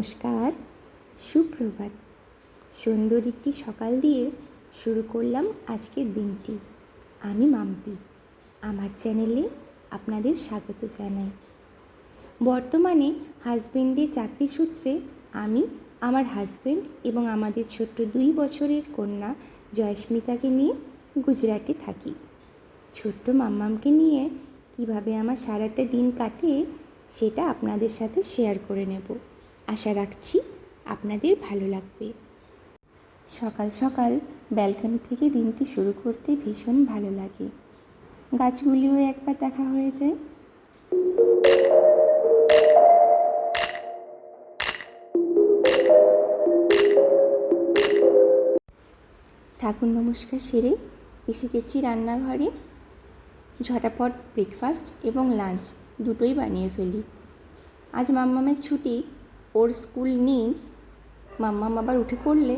নমস্কার, সুপ্রভাত। সুন্দর একটি সকাল দিয়ে শুরু করলাম আজকের দিনটি। আমি মাম্পি, আমার চ্যানেলে আপনাদের স্বাগত জানাই। বর্তমানে হাজব্যান্ডের চাকরি সূত্রে আমি, আমার হাজব্যান্ড এবং আমাদের ছোট্ট 2 বছরের কন্যা জয়স্মিতাকে নিয়ে গুজরাটে থাকি। ছোট্ট মাম্মামকে নিয়ে কিভাবে আমার সারাটা দিন কাটে সেটা আপনাদের সাথে শেয়ার করে নেব। আশা রাখছি আপনাদের ভালো লাগবে। সকাল সকাল ব্যালকনি থেকে দিনটি শুরু করতে ভীষণ ভালো লাগে। গাছগুলিও একবার দেখা হয়ে যায়। ঠাকুর নমস্কার সেরে এসে গেছি রান্নাঘরে। ঝটাপট ব্রেকফাস্ট এবং লাঞ্চ দুটোই বানিয়ে ফেলি। আজ মাম্মামের ছুটি, ওর স্কুল নেই। মাম্মাম আবার উঠে পড়লে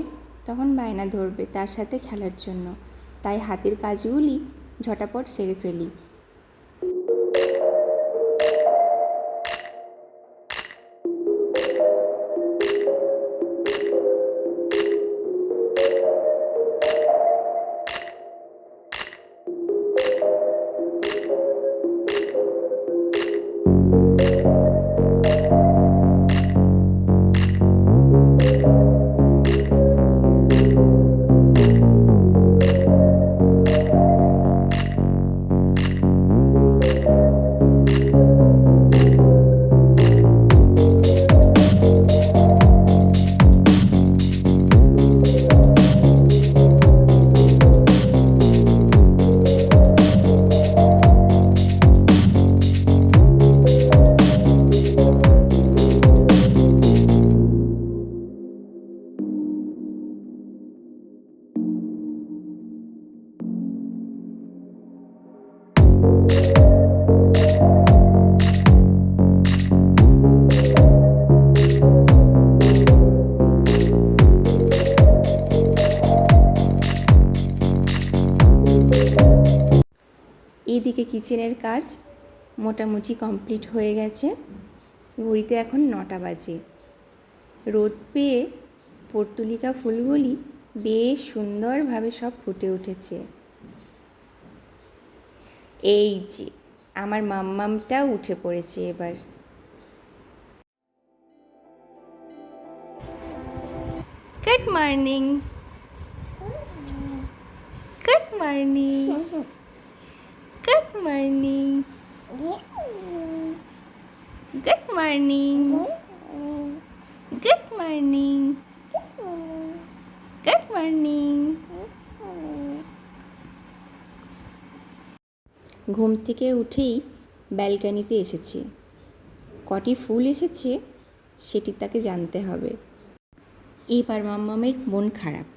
তখন বায়না ধরবে তার সাথে খেলার জন্য, তাই হাতের কাজগুলি ঝটাপট সেরে ফেলি। এদিকে কিচেনের কাজ মোটামুটি কমপ্লিট হয়ে গেছে। ঘড়িতে এখন 9টা বাজে। রোদ পেয়ে পর্তুলিকা ফুলগুলি বেশ সুন্দরভাবে সব ফুটে উঠেছে। এই যে আমার মাম্মামটা উঠে পড়েছে এবার। Good morning, good morning, good morning, good morning, good morning, good morning. ঘুম থেকে উঠেই ব্যালকনিতে এসেছে। কটি ফুল এসেছে সেটি তাকে জানতে হবে। এবার মাম্মামের মন খারাপ।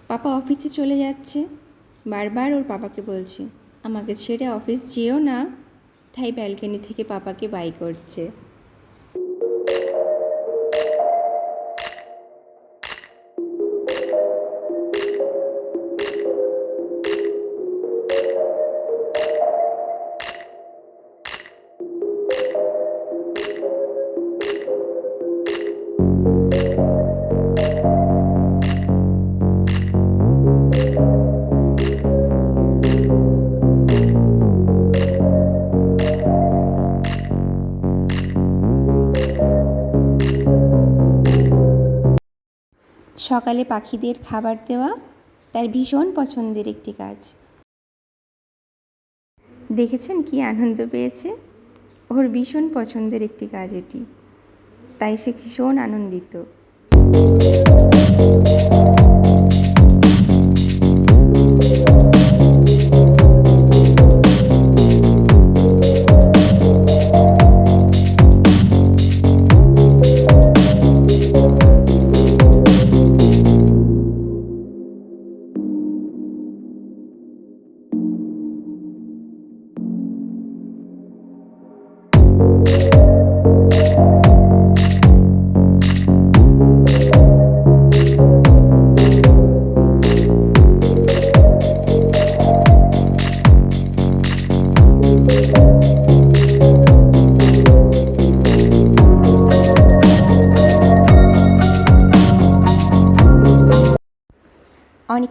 পাপা অফিসে চলে যাচ্ছে। বারবার ওর পাপাকে বলছে আমাকে ছেড়ে অফিস যেও না, তাই ব্যালকনি থেকে পাপাকে বাই করছে। সকালে পাখিদের খাবার দেওয়া তার ভীষণ পছন্দের একটি কাজ। দেখেছেন কি আনন্দ পেয়েছে? ওর ভীষণ পছন্দের একটি কাজ এটি, তাই সে ভীষণ আনন্দিত।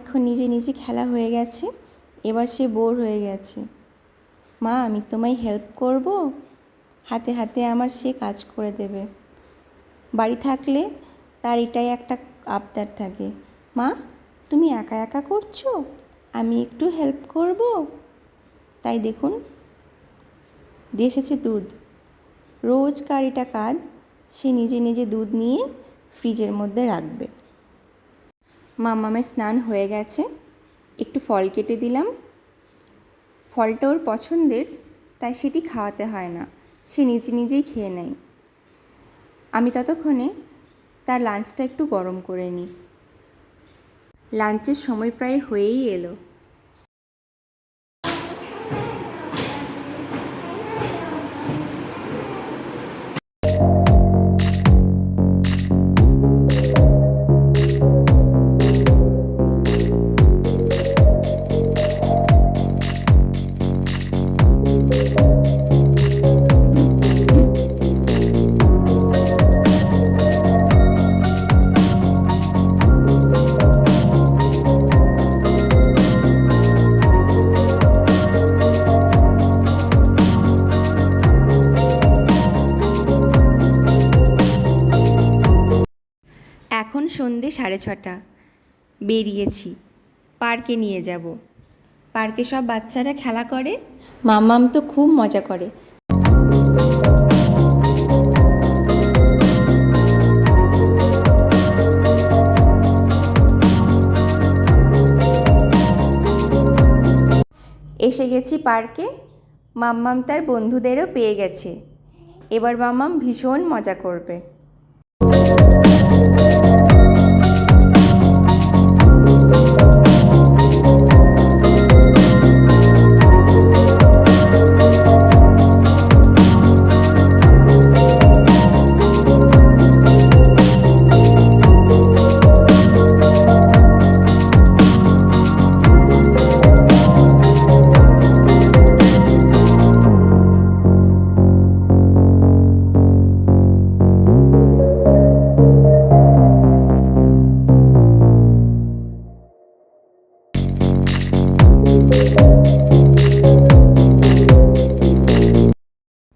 অনেকক্ষণ নিজে নিজে খেলা হয়ে গেছে, এবার সে বোর হয়ে গেছে। মা, আমি তোমায় হেল্প করব? হাতে হাতে আমার সে কাজ করে দেবে। বাড়ি থাকলে তার এটাই একটা আবদার থাকে, মা তুমি একা একা করছো, আমি একটু হেল্প করব। তাই দেখুন দিয়ে এসেছে দুধ। রোজকার এটা কাজ, সে নিজে নিজে দুধ নিয়ে ফ্রিজের মধ্যে রাখবে। মাম্মামের স্নান হয়ে গেছে, একটু ফল কেটে দিলাম। ফলটা ওর পছন্দের, তাই সেটি খাওয়াতে হয় না, সে নিজে নিজেই খেয়ে নেয়। আমি ততক্ষণে তার লাঞ্চটা একটু গরম করে নিই। লাঞ্চের সময় প্রায় হয়েই এলো। এখন সন্ধে 6:30, বেরিয়েছি, পার্কে নিয়ে যাব। পার্কে সব বাচ্চারা খেলা করে, মাম্মাম তো খুব মজা করে। এসে গেছি পার্কে, মাম্মাম তার বন্ধুদেরও পেয়ে গেছে। এবার মাম্মাম ভীষণ মজা করবে।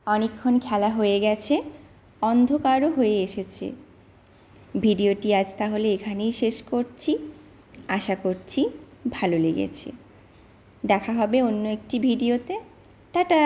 অনেকক্ষণ খেলা হয়ে গেছে, অন্ধকারও হয়ে এসেছে। ভিডিওটি আজ তাহলে এখানেই শেষ করছি। আশা করছি ভালো লেগেছে। দেখা হবে অন্য একটি ভিডিওতে। টাটা।